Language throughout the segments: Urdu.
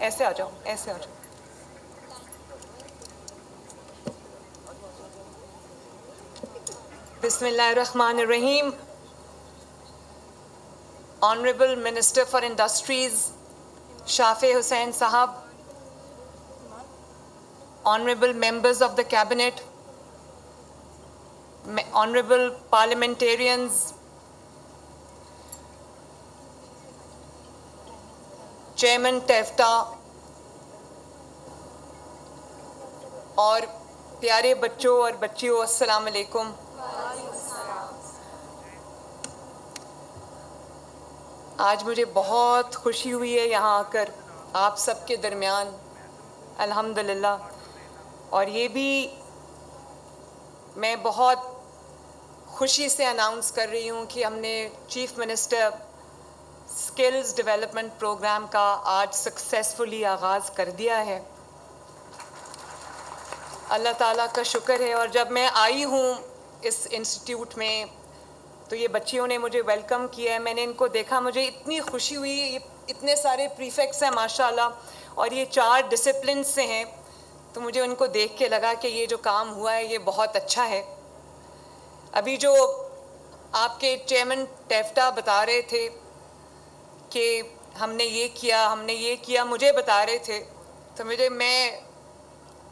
ایسے آ جاؤ، ایسے آ جاؤ. بسم اللہ الرحمن الرحیم. Honorable Minister for Industries, Shafi Hussain Sahab, Honorable Members of the Cabinet, Honorable Parliamentarians, Chairman TEFTA, اور پیارے بچوں اور بچیوں، السلام علیکم. آج مجھے بہت خوشی ہوئی ہے یہاں آ کر آپ سب کے درمیان، الحمدللہ. اور یہ بھی میں بہت خوشی سے اناؤنس کر رہی ہوں کہ ہم نے chief minister skills development programme کا آج سکسیسفلی آغاز کر دیا ہے. اللہ تعالیٰ کا شکر ہے. اور جب میں آئی ہوں اس انسٹیٹیوٹ میں تو یہ بچیوں نے مجھے ویلکم کیا ہے. میں نے ان کو دیکھا، مجھے اتنی خوشی ہوئی. یہ اتنے سارے پریفیکٹس ہیں ماشاءاللہ، اور یہ 4 ڈسپلن سے ہیں، تو مجھے ان کو دیکھ کے لگا کہ یہ جو کام ہوا ہے یہ بہت اچھا ہے. ابھی جو آپ کے چیئرمین ٹیفٹا بتا رہے تھے کہ ہم نے یہ کیا، ہم نے یہ کیا، مجھے بتا رہے تھے، تو میں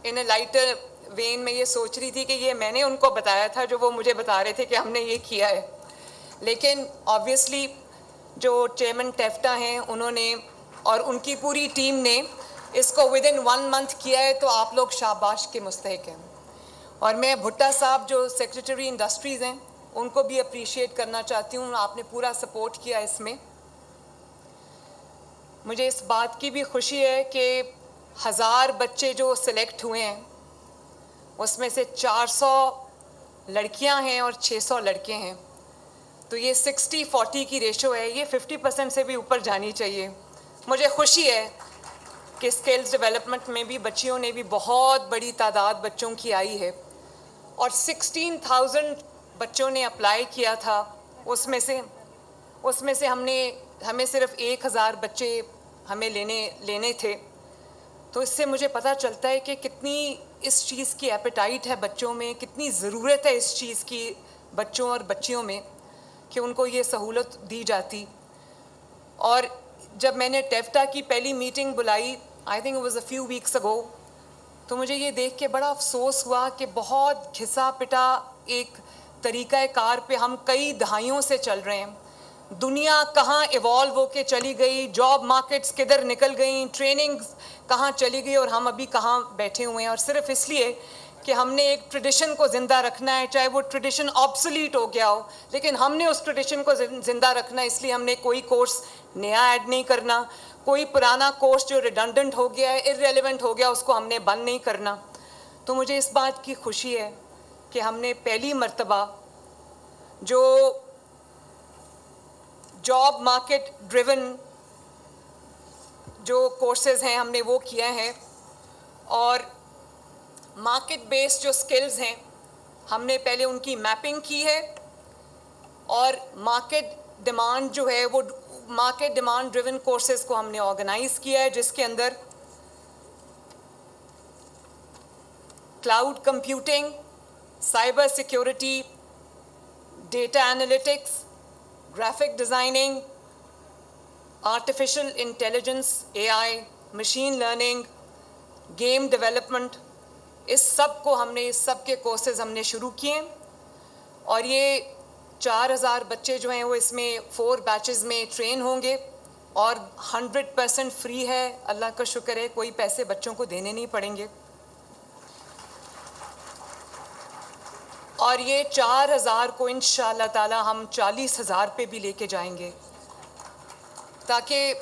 ان اے لائٹر وین میں یہ سوچ رہی تھی کہ یہ میں نے ان کو بتایا تھا جو وہ مجھے بتا رہے تھے کہ ہم نے یہ کیا ہے. لیکن آبویسلی جو چیئرمین ٹیفٹا ہیں انہوں نے اور ان کی پوری ٹیم نے اس کو ود ان 1 month کیا ہے، تو آپ لوگ شاباش کے مستحق ہیں. اور میں بھٹا صاحب جو سیکریٹری انڈسٹریز ہیں ان کو بھی اپریشیٹ کرنا چاہتی ہوں. آپ نے پورا سپورٹ کیا اس میں. مجھے اس بات کی بھی خوشی ہے کہ 1000 بچے جو سلیکٹ ہوئے ہیں اس میں سے 400 لڑکیاں ہیں اور 600 لڑکے ہیں. تو یہ 60-40 کی ریشو ہے. یہ 50% سے بھی اوپر جانی چاہیے. مجھے خوشی ہے کہ اسکلز ڈیولپمنٹ میں بھی بچیوں نے بھی بہت بڑی تعداد بچوں کی آئی ہے، اور 16,000 بچوں نے اپلائی کیا تھا. اس میں سے ہمیں صرف 1000 بچے ہمیں لینے تھے. تو اس سے مجھے پتہ چلتا ہے کہ کتنی اس چیز کی ایپیٹائٹ ہے بچوں میں، کتنی ضرورت ہے اس چیز کی بچوں اور بچیوں میں کہ ان کو یہ سہولت دی جاتی. اور جب میں نے ٹیفٹا کی پہلی میٹنگ بلائی، I think it was a few weeks اگو، تو مجھے یہ دیکھ کے بڑا افسوس ہوا کہ بہت گھسا پٹا ایک طریقہ کار پہ ہم کئی دہائیوں سے چل رہے ہیں. دنیا کہاں ایوالو ہو کے چلی گئی، جاب مارکیٹس کدھر نکل گئیں، ٹریننگ کہاں چلی گئی، اور ہم ابھی کہاں بیٹھے ہوئے ہیں. اور صرف اس لیے کہ ہم نے ایک ٹریڈیشن کو زندہ رکھنا ہے، چاہے وہ ٹریڈیشن آبسولیٹ ہو گیا ہو، لیکن ہم نے اس ٹریڈیشن کو زندہ رکھنا ہے. اس لیے ہم نے کوئی کورس نیا ایڈ نہیں کرنا، کوئی پرانا کورس جو ریڈنڈنٹ ہو گیا ہے، ارریلیونٹ ہو گیا، اس کو ہم نے بند نہیں کرنا. تو مجھے اس بات کی خوشی ہے کہ ہم نے پہلی مرتبہ جو جاب مارکیٹ ڈریون جو کورسز ہیں ہم نے وہ کیے ہیں، اور مارکیٹ بیسڈ جو سکلز ہیں ہم نے پہلے ان کی میپنگ کی ہے، اور مارکیٹ ڈیمانڈ جو ہے وہ مارکیٹ ڈیمانڈ ڈریون کورسز کو ہم نے آرگنائز کیا ہے، جس کے اندر cloud computing, cyber security, data analytics, graphic designing, artificial intelligence AI، machine learning, game development, اس سب کو اس سب کے کورسز ہم نے شروع کیے. اور یہ 4000 بچے جو ہیں وہ اس میں 4 بیچز میں ٹرین ہوں گے، اور 100% فری ہے. اللہ کا شکر ہے، کوئی پیسے بچوں کو دینے نہیں پڑیں گے. اور یہ 4000 کو انشاءاللہ تعالی ہم 40,000 پہ بھی لے کے جائیں گے. تاکہ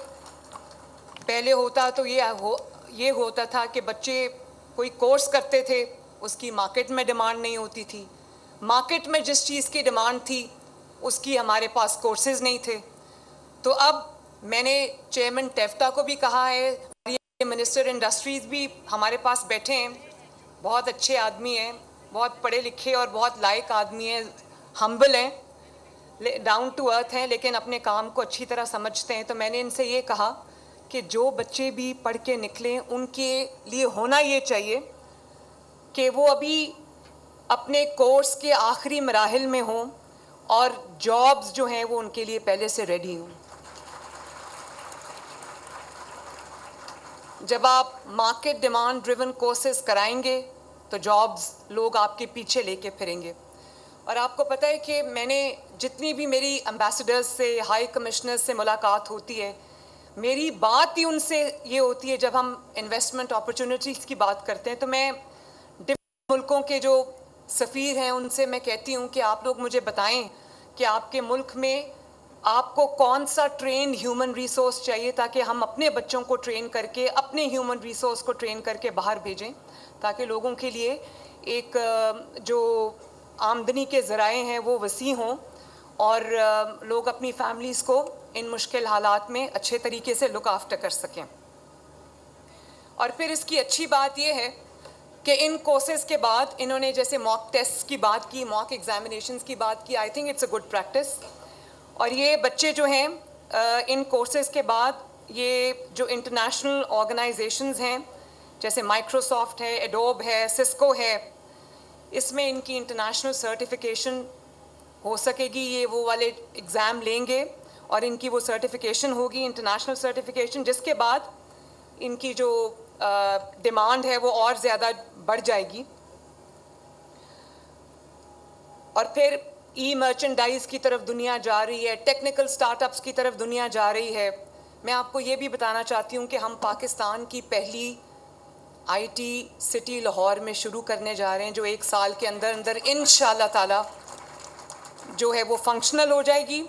پہلے ہوتا تو یہ ہوتا تھا کہ بچے کوئی کورس کرتے تھے، اس کی مارکیٹ میں ڈیمانڈ نہیں ہوتی تھی، مارکیٹ میں جس چیز کی ڈیمانڈ تھی اس کی ہمارے پاس کورسز نہیں تھے. تو اب میں نے چیئرمین ٹیفٹا کو بھی کہا ہے، یہ منسٹر انڈسٹریز بھی ہمارے پاس بیٹھے ہیں، بہت اچھے آدمی ہیں، بہت پڑھے لکھے اور بہت لائق آدمی ہیں، ہمبل ہیں، ڈاؤن ٹو ارتھ ہیں، لیکن اپنے کام کو اچھی طرح سمجھتے ہیں. تو میں نے ان سے یہ کہا کہ جو بچے بھی پڑھ کے نکلیں ان کے لیے ہونا یہ چاہیے کہ وہ ابھی اپنے کورس کے آخری مراحل میں ہوں اور جابز جو ہیں وہ ان کے لیے پہلے سے ریڈی ہوں. جب آپ مارکیٹ ڈیمانڈ ڈریون کورسز کرائیں گے تو جابز لوگ آپ کے پیچھے لے کے پھریں گے. اور آپ کو پتہ ہے کہ میں نے جتنی بھی میری امبیسڈرز سے ہائی کمشنرز سے ملاقات ہوتی ہے, میری بات ہی ان سے یہ ہوتی ہے جب ہم انویسٹمنٹ اپرچونٹیز کی بات کرتے ہیں تو میں ڈفرینٹ ملکوں کے جو سفیر ہیں ان سے میں کہتی ہوں کہ آپ لوگ مجھے بتائیں کہ آپ کے ملک میں آپ کو کون سا ٹرین ہیومن ریسورس چاہیے تاکہ ہم اپنے بچوں کو ٹرین کر کے اپنے ہیومن ریسورس کو ٹرین کر کے باہر بھیجیں, تاکہ لوگوں کے لیے ایک جو آمدنی کے ذرائع ہیں وہ وسیع ہوں اور لوگ اپنی فیملیز کو ان مشکل حالات میں اچھے طریقے سے لک آفٹر کر سکیں. اور پھر اس کی اچھی بات یہ ہے کہ ان کورسز کے بعد انہوں نے جیسے موک ٹیسٹ کی بات کی, موک ایگزامینیشنز کی بات کی, I think it's a good practice. اور یہ بچے جو ہیں ان کورسز کے بعد یہ جو انٹرنیشنل آرگنائزیشنز ہیں جیسے مائکروسافٹ ہے, ایڈوب ہے, سسکو ہے, اس میں ان کی انٹرنیشنل سرٹیفیکیشن ہو سکے گی. یہ وہ والے ایگزام لیں گے اور ان کی وہ سرٹیفیکیشن ہوگی, انٹرنیشنل سرٹیفیکیشن, جس کے بعد ان کی جو ڈیمانڈ ہے وہ اور زیادہ بڑھ جائے گی. اور پھر ای مرچنڈائز کی طرف دنیا جا رہی ہے, ٹیکنیکل سٹارٹ اپس کی طرف دنیا جا رہی ہے. میں آپ کو یہ بھی بتانا چاہتی ہوں کہ ہم پاکستان کی پہلی آئی ٹی سٹی لاہور میں شروع کرنے جا رہے ہیں, جو 1 سال کے اندر اندر انشاءاللہ تعالی جو ہے وہ فنکشنل ہو جائے گی.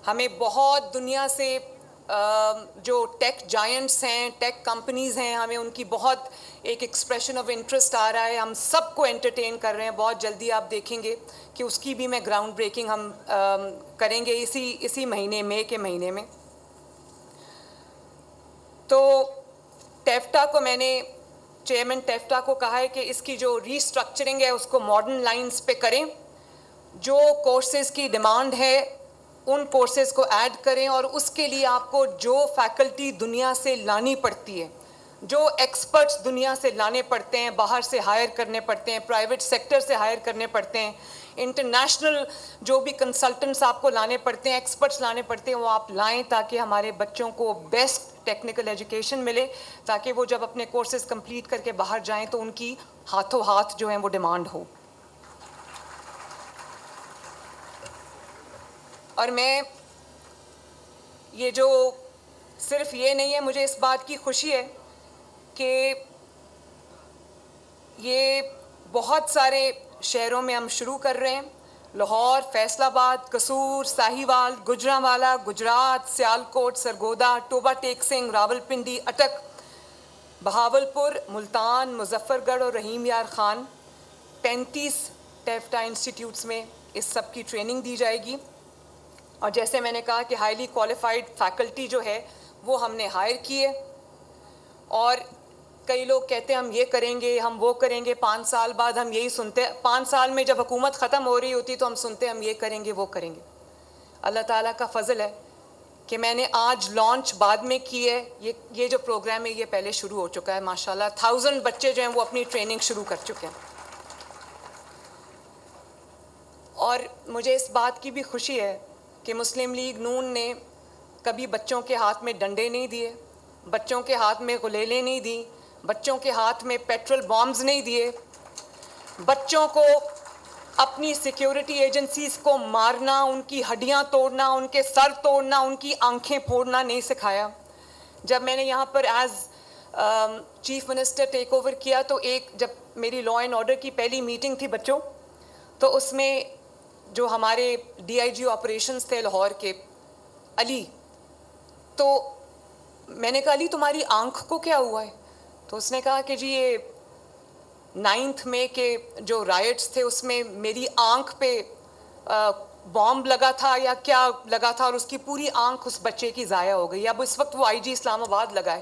ہمیں بہت دنیا سے جو ٹیک جائنٹس ہیں, ٹیک کمپنیز ہیں, ہمیں ان کی بہت ایک ایکسپریشن آف انٹرسٹ آ رہا ہے. ہم سب کو انٹرٹین کر رہے ہیں. بہت جلدی آپ دیکھیں گے کہ اس کی بھی میں گراؤنڈ بریکنگ ہم کریں گے اسی مہینے, مئی کے مہینے میں. تو ٹیفٹا کو میں نے چیئرمین ٹیفٹا کو کہا ہے کہ اس کی جو ری اسٹرکچرنگ ہے اس کو ماڈرن لائنز پہ کریں, جو کورسز کی ڈیمانڈ ہے ان کورسز کو ایڈ کریں, اور اس کے لیے آپ کو جو فیکلٹی دنیا سے لانی پڑتی ہے, جو ایکسپرٹس دنیا سے لانے پڑتے ہیں, باہر سے ہائر کرنے پڑتے ہیں, پرائیویٹ سیکٹر سے ہائر کرنے پڑتے ہیں, انٹرنیشنل جو بھی کنسلٹنٹس آپ کو لانے پڑتے ہیں, ایکسپرٹس لانے پڑتے ہیں, وہ آپ لائیں تاکہ ہمارے بچوں کو بیسٹ ٹیکنیکل ایجوکیشن ملے, تاکہ وہ جب اپنے کورسز کمپلیٹ کر کے باہر جائیں تو ان کی ہاتھوں ہاتھ جو ہیں وہ ڈیمانڈ ہو. اور میں یہ جو صرف یہ نہیں ہے, مجھے اس بات کی خوشی ہے کہ یہ بہت سارے شہروں میں ہم شروع کر رہے ہیں. لاہور, فیصل آباد, قصور, ساہیوال, گوجرانوالا, گجرات, سیالکوٹ, سرگودا, ٹوبہ ٹیک سنگھ, راولپنڈی, اٹک, بہاولپور, ملتان, مظفر گڑھ اور رحیم یار خان, 35 ٹیفٹا انسٹیٹیوٹس میں اس سب کی ٹریننگ دی جائے گی. اور جیسے میں نے کہا کہ ہائیلی کوالیفائڈ فیکلٹی جو ہے وہ ہم نے ہائر کی ہے. اور کئی لوگ کہتے ہیں ہم یہ کریں گے, ہم وہ کریں گے, 5 سال بعد ہم یہی سنتے ہیں. 5 سال میں جب حکومت ختم ہو رہی ہوتی تو ہم سنتے ہیں ہم یہ کریں گے, وہ کریں گے. اللہ تعالیٰ کا فضل ہے کہ میں نے آج لانچ بعد میں کی ہے. یہ جو پروگرام ہے یہ پہلے شروع ہو چکا ہے ماشاءاللہ. 1000 بچے جو ہیں وہ اپنی ٹریننگ شروع کر چکے ہیں. اور مجھے اس بات کی بھی خوشی ہے کہ مسلم لیگ نون نے کبھی بچوں کے ہاتھ میں ڈنڈے نہیں دیے, بچوں کے ہاتھ میں غلیلیں نہیں دیں, بچوں کے ہاتھ میں پیٹرول بامز نہیں دیے, بچوں کو اپنی سیکیورٹی ایجنسیز کو مارنا, ان کی ہڈیاں توڑنا, ان کے سر توڑنا, ان کی آنکھیں پھوڑنا نہیں سکھایا. جب میں نے یہاں پر as chief minister take over کیا تو جب میری لا اینڈ آرڈر کی پہلی میٹنگ تھی بچوں, تو اس میں جو ہمارے ڈی آئی جی آپریشنز تھے لاہور کے, علی, تو میں نے کہا علی تمہاری آنکھ کو کیا ہوا ہے؟ تو اس نے کہا کہ جی یہ 9 مئی کے جو رائٹس تھے اس میں میری آنکھ پہ بامب لگا تھا یا کیا لگا تھا, اور اس کی پوری آنکھ اس بچے کی ضائع ہو گئی. اب اس وقت وہ آئی جی اسلام آباد لگا ہے,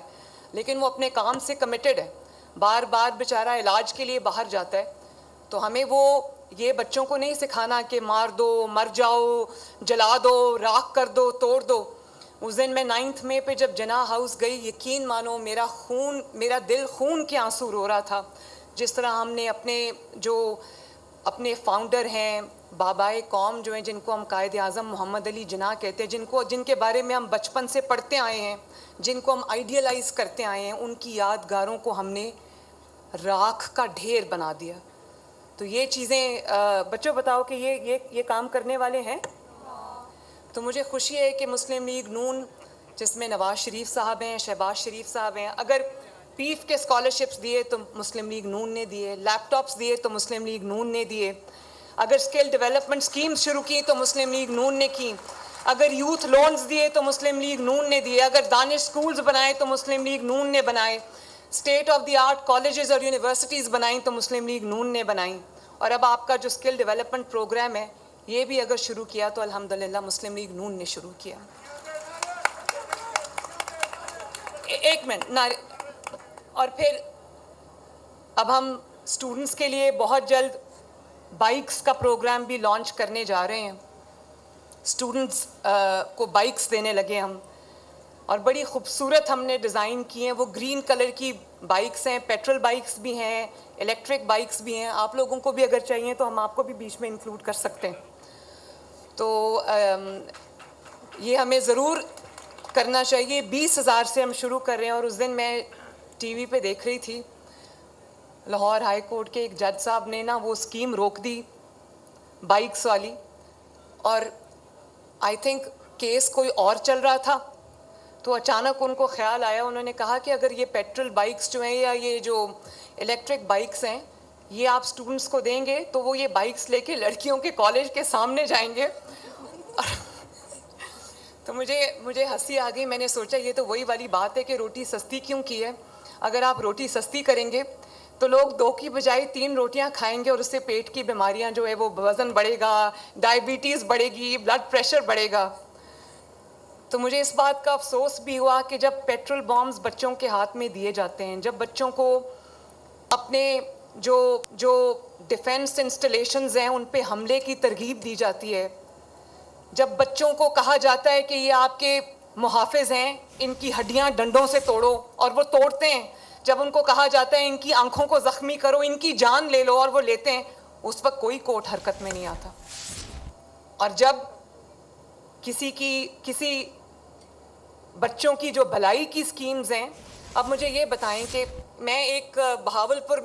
لیکن وہ اپنے کام سے کمیٹڈ ہے, بار بار بیچارہ علاج کے لیے باہر جاتا ہے. تو ہمیں وہ یہ بچوں کو نہیں سکھانا کہ مار دو, مر جاؤ, جلا دو, راکھ کر دو, توڑ دو. اس دن میں 9 مئی پہ جب جناح ہاؤس گئی، یقین مانو میرا دل خون کے آنسو رو رہا تھا. جس طرح ہم نے اپنے فاؤنڈر ہیں، بابائے قوم جو ہیں، جن کو ہم قائد اعظم محمد علی جناح کہتے ہیں، جن کے بارے میں ہم بچپن سے پڑھتے آئے ہیں، جن کو ہم آئیڈیلائز کرتے آئے ہیں، ان کی یادگاروں کو ہم نے راکھ کا ڈھیر بنا دیا. تو یہ چیزیں بچوں بتاؤ کہ یہ کام کرنے والے ہیں. تو مجھے خوشی ہے کہ مسلم لیگ نون، جس میں نواز شریف صاحب ہیں، شہباز شریف صاحب ہیں، اگر پیف کے اسکالرشپس دیے تو مسلم لیگ نون نے دیے، لیپ ٹاپس دیے تو مسلم لیگ نون نے دیے، اگر اسکل ڈیولپمنٹ سکیمز شروع کی تو مسلم لیگ نون نے کی، اگر یوتھ لونز دیے تو مسلم لیگ نون نے دیے، اگر دانش سکولز بنائے تو مسلم لیگ نون نے بنائے، state of the art colleges اور یونیورسٹیز بنائیں تو مسلم لیگ نون نے بنائیں. اور اب آپ کا جو اسکل ڈیولپمنٹ پروگرام ہے، یہ بھی اگر شروع کیا تو الحمدللہ مسلم لیگ نون نے شروع کیا. ایک منٹ. اور پھر اب ہم اسٹوڈنٹس کے لیے بہت جلد بائکس کا پروگرام بھی لانچ کرنے جا رہے ہیں. اسٹوڈنٹس کو بائکس دینے لگے ہم، اور بڑی خوبصورت ہم نے ڈیزائن کی ہیں. وہ گرین کلر کی بائکس ہیں، پیٹرول بائکس بھی ہیں، الیکٹرک بائکس بھی ہیں. آپ لوگوں کو بھی اگر چاہیے تو ہم آپ کو بھی بیچ میں انکلوڈ کر سکتے ہیں. تو یہ ہمیں ضرور کرنا چاہیے. 20,000 سے ہم شروع کر رہے ہیں. اور اس دن میں ٹی وی پہ دیکھ رہی تھی، لاہور ہائی کورٹ کے ایک جج صاحب نے وہ اسکیم روک دی بائکس والی، اور آئی تھنک کیس کوئی اور چل رہا تھا. تو اچانک ان کو خیال آیا، انہوں نے کہا کہ اگر یہ پیٹرول بائکس جو ہیں یا یہ جو الیکٹرک بائکس ہیں یہ آپ اسٹوڈنٹس کو دیں گے تو وہ یہ بائکس لے کے لڑکیوں کے کالج کے سامنے جائیں گے. تو مجھے ہنسی آ گئی. میں نے سوچا یہ تو وہی والی بات ہے کہ روٹی سستی کیوں کی ہے. اگر آپ روٹی سستی کریں گے تو لوگ 2 کی بجائے 3 روٹیاں کھائیں گے، اور اس سے پیٹ کی بیماریاں جو ہے وہ وزن بڑھے گا، ڈائبٹیز بڑھے گی، بلڈ پریشر بڑھے گا. تو مجھے اس بات کا افسوس بھی ہوا کہ جب پیٹرول بامز بچوں کے ہاتھ میں دیے جاتے ہیں، جب بچوں کو اپنے جو ڈیفنس انسٹالیشنز ہیں ان پہ حملے کی ترغیب دی جاتی ہے، جب بچوں کو کہا جاتا ہے کہ یہ آپ کے محافظ ہیں، ان کی ہڈیاں ڈنڈوں سے توڑو، اور وہ توڑتے ہیں، جب ان کو کہا جاتا ہے ان کی آنکھوں کو زخمی کرو، ان کی جان لے لو، اور وہ لیتے ہیں، اس وقت کوئی کورٹ حرکت میں نہیں آتا. اور جب کسی بچوں کی جو بھلائی کی سکیمز ہیں، اب مجھے یہ بتائیں کہ میں ایک بہاولپور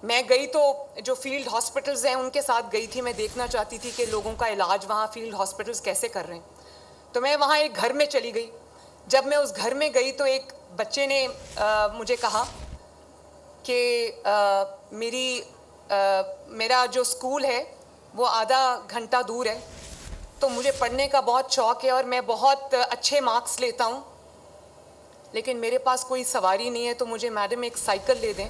میں گئی تو جو فیلڈ ہاسپٹلز ہیں ان کے ساتھ گئی تھی. میں دیکھنا چاہتی تھی کہ لوگوں کا علاج وہاں فیلڈ ہاسپٹلز کیسے کر رہے ہیں. تو میں وہاں ایک گھر میں چلی گئی. جب میں اس گھر میں گئی تو ایک بچے نے مجھے کہا کہ میرا جو اسکول ہے وہ آدھا گھنٹہ دور ہے، تو مجھے پڑھنے کا بہت شوق ہے اور میں بہت اچھے مارکس لیتا ہوں، لیکن میرے پاس کوئی سواری نہیں ہے، تو مجھے میڈم ایک سائیکل لے دیں.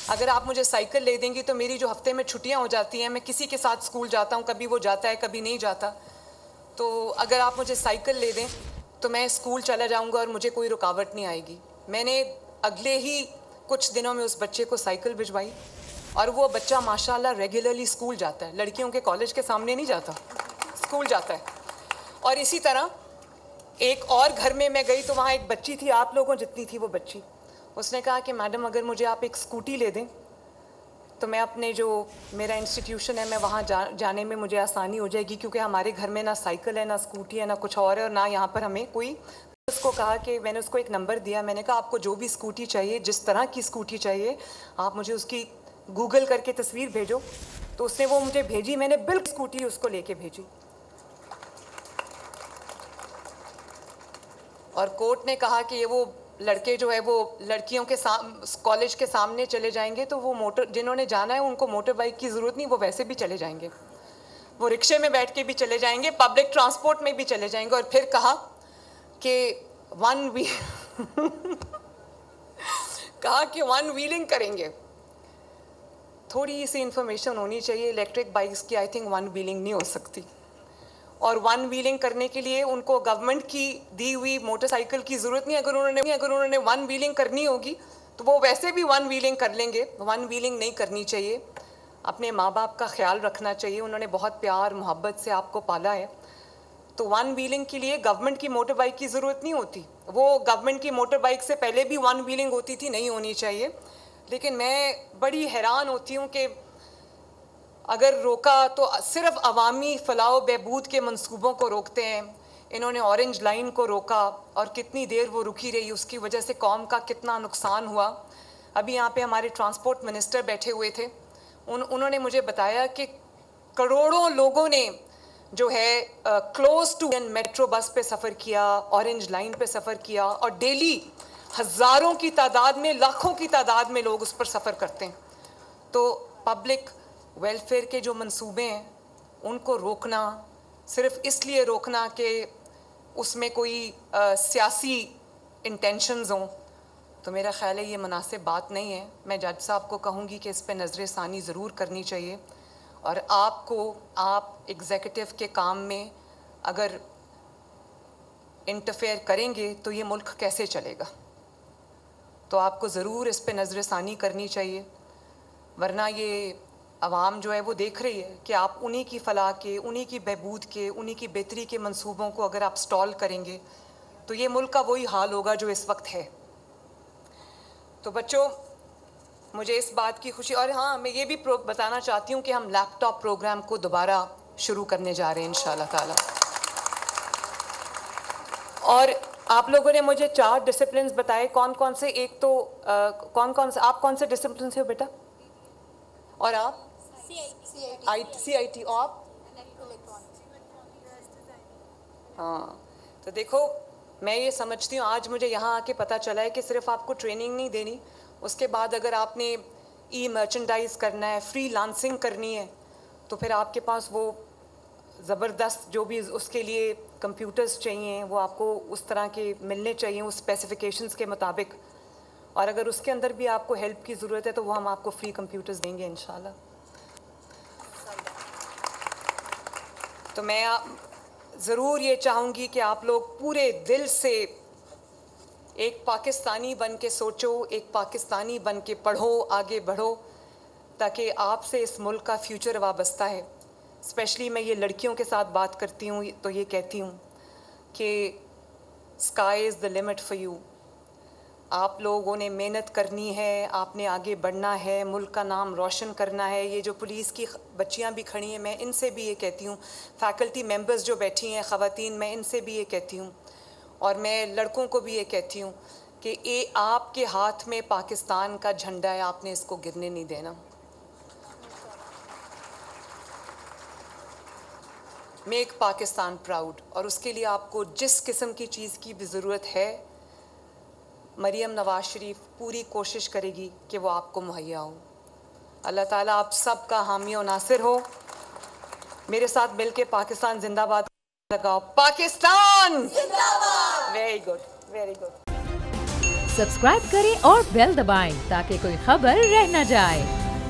اگر آپ مجھے سائیکل لے دیں گی تو میری جو ہفتے میں چھٹیاں ہو جاتی ہیں، میں کسی کے ساتھ اسکول جاتا ہوں، کبھی وہ جاتا ہے کبھی نہیں جاتا، تو اگر آپ مجھے سائیکل لے دیں تو میں اسکول چلا جاؤں گا اور مجھے کوئی رکاوٹ نہیں آئے گی. میں نے اگلے ہی کچھ دنوں میں اس بچے کو سائیکل بھجوائی، اور وہ بچہ ماشاءاللہ ریگولرلی اسکول جاتا ہے. لڑکیوں کے کالج کے سامنے نہیں جاتا، اسکول جاتا ہے. اور اسی طرح ایک اور گھر میں گئی تو وہاں ایک بچی تھی، آپ لوگوں جتنی تھی وہ بچی. اس نے کہا کہ میڈم اگر مجھے آپ ایک اسکوٹی لے دیں تو میں اپنے جو میرا انسٹیٹیوشن ہے میں وہاں جانے میں مجھے آسانی ہو جائے گی، کیونکہ ہمارے گھر میں نہ سائیکل ہے، نہ اسکوٹی ہے، نہ کچھ اور ہے، اور نہ یہاں پر ہمیں کوئی. اس کو کہا کہ میں نے اس کو ایک نمبر دیا، میں نے کہا آپ کو جو بھی اسکوٹی چاہیے، جس طرح کی اسکوٹی چاہیے، آپ مجھے اس کی گوگل کر کے تصویر بھیجو. تو اس نے وہ مجھے بھیجی، میں نے بالکل اسکوٹی اس کو لے کے بھیجی. اور کورٹ نے کہا کہ یہ وہ لڑکے جو ہے وہ لڑکیوں کے کالج کے سامنے چلے جائیں گے تو وہ جنہوں نے جانا ہے ان کو موٹر بائک کی ضرورت نہیں، وہ ویسے بھی چلے جائیں گے، وہ رکشے میں بیٹھ کے بھی چلے جائیں گے، پبلک ٹرانسپورٹ میں بھی چلے جائیں گے. اور پھر کہا کہ ون ویلنگ کریں گے. تھوڑی سی انفارمیشن ہونی چاہیے، الیکٹرک بائکس کی آئی تھنک ون ویلنگ نہیں ہو سکتی، اور ون ویلنگ کرنے کے لیے ان کو گورنمنٹ کی دی ہوئی موٹر سائیکل کی ضرورت نہیں. اگر انہوں نے ون ویلنگ کرنی ہوگی تو وہ ویسے بھی ون ویلنگ کر لیں گے. ون ویلنگ نہیں کرنی چاہیے. اپنے ماں باپ کا خیال رکھنا چاہیے، انہوں نے بہت پیار محبت سے آپ کو پالا ہے. تو ون ویلنگ کے لیے گورنمنٹ کی موٹر بائک کی ضرورت نہیں ہوتی. وہ گورنمنٹ کی موٹر بائک سے پہلے بھی ون ویلنگ ہوتی تھی, نہیں ہونی چاہیے. لیکن میں بڑی حیران ہوتی ہوں کہ اگر روکا تو صرف عوامی فلاح و بہبود کے منصوبوں کو روکتے ہیں. انہوں نے اورنج لائن کو روکا اور کتنی دیر وہ رکی رہی, اس کی وجہ سے قوم کا کتنا نقصان ہوا. ابھی یہاں پہ ہمارے ٹرانسپورٹ منسٹر بیٹھے ہوئے تھے, انہوں نے مجھے بتایا کہ کروڑوں لوگوں نے جو ہے کلوز ٹو میٹرو بس پہ سفر کیا, اورنج لائن پہ سفر کیا, اور ڈیلی ہزاروں کی تعداد میں, لاکھوں کی تعداد میں لوگ اس پر سفر کرتے ہیں. تو پبلک ویلفیئر کے جو منصوبے ہیں ان کو روکنا, صرف اس لیے روکنا کہ اس میں کوئی سیاسی انٹینشنز ہوں, تو میرا خیال ہے یہ مناسب بات نہیں ہے. میں جج صاحب کو کہوں گی کہ اس پہ نظر ثانی ضرور کرنی چاہیے, اور آپ ایگزیکٹو کے کام میں اگر انٹرفیئر کریں گے تو یہ ملک کیسے چلے گا. تو آپ کو ضرور اس پہ نظر ثانی کرنی چاہیے, ورنہ یہ عوام جو ہے وہ دیکھ رہی ہے کہ آپ انہی کی فلاح کے, انہی کی بہبود کے, انہی کی بہتری کے منصوبوں کو اگر آپ سٹال کریں گے تو یہ ملک کا وہی حال ہوگا جو اس وقت ہے. تو بچوں, مجھے اس بات کی خوشی, اور ہاں میں یہ بھی بتانا چاہتی ہوں کہ ہم لیپ ٹاپ پروگرام کو دوبارہ شروع کرنے جا رہے ہیں انشاءاللہ تعالی. اور آپ لوگوں نے مجھے 4 ڈسپلنز بتائے, کون کون سے, ایک تو آپ کون سے ڈسپلن سے ہو بیٹا, اور آپ CIT, اور آپ ہاں. تو دیکھو میں یہ سمجھتی ہوں, آج مجھے یہاں آ کے پتہ چلا ہے کہ صرف آپ کو ٹریننگ نہیں دینی, اس کے بعد اگر آپ نے ای مرچنڈائز کرنا ہے, فری لانسنگ کرنی ہے, تو پھر آپ کے پاس وہ زبردست جو بھی اس کے لیے کمپیوٹرز چاہیے وہ آپ کو اس طرح کے ملنے چاہیے اس اسپیسیفکیشنز کے مطابق. اور اگر اس کے اندر بھی آپ کو ہیلپ کی ضرورت ہے تو وہ ہم آپ کو فری کمپیوٹرز دیں گے انشاءاللہ. تو میں ضرور یہ چاہوں گی کہ آپ لوگ پورے دل سے ایک پاکستانی بن کے سوچو, ایک پاکستانی بن کے پڑھو, آگے بڑھو, تاکہ آپ سے اس ملک کا فیوچر وابستہ ہے. اسپیشلی میں یہ لڑکیوں کے ساتھ بات کرتی ہوں تو یہ کہتی ہوں کہ sky is the limit for you. آپ لوگوں نے محنت کرنی ہے, آپ نے آگے بڑھنا ہے, ملک کا نام روشن کرنا ہے. یہ جو پولیس کی بچیاں بھی کھڑی ہیں, میں ان سے بھی یہ کہتی ہوں, فیکلٹی ممبرز جو بیٹھی ہیں خواتین, میں ان سے بھی یہ کہتی ہوں, اور میں لڑکوں کو بھی یہ کہتی ہوں کہ آپ کے ہاتھ میں پاکستان کا جھنڈا ہے, آپ نے اس کو گرنے نہیں دینا. Make Pakistan proud. اور اس کے لیے آپ کو جس قسم کی چیز کی بھی ضرورت ہے, مریم نواز شریف پوری کوشش کرے گی کہ وہ آپ کو مہیا ہو. اللہ تعالیٰ آپ سب کا حامی و ناصر ہو. میرے ساتھ مل کے پاکستان زندہ باد لگاؤ. پاکستان زندہ باد. Very good, very good. Subscribe کریں اور بیل دبائیں تاکہ کوئی خبر رہ نہ جائے.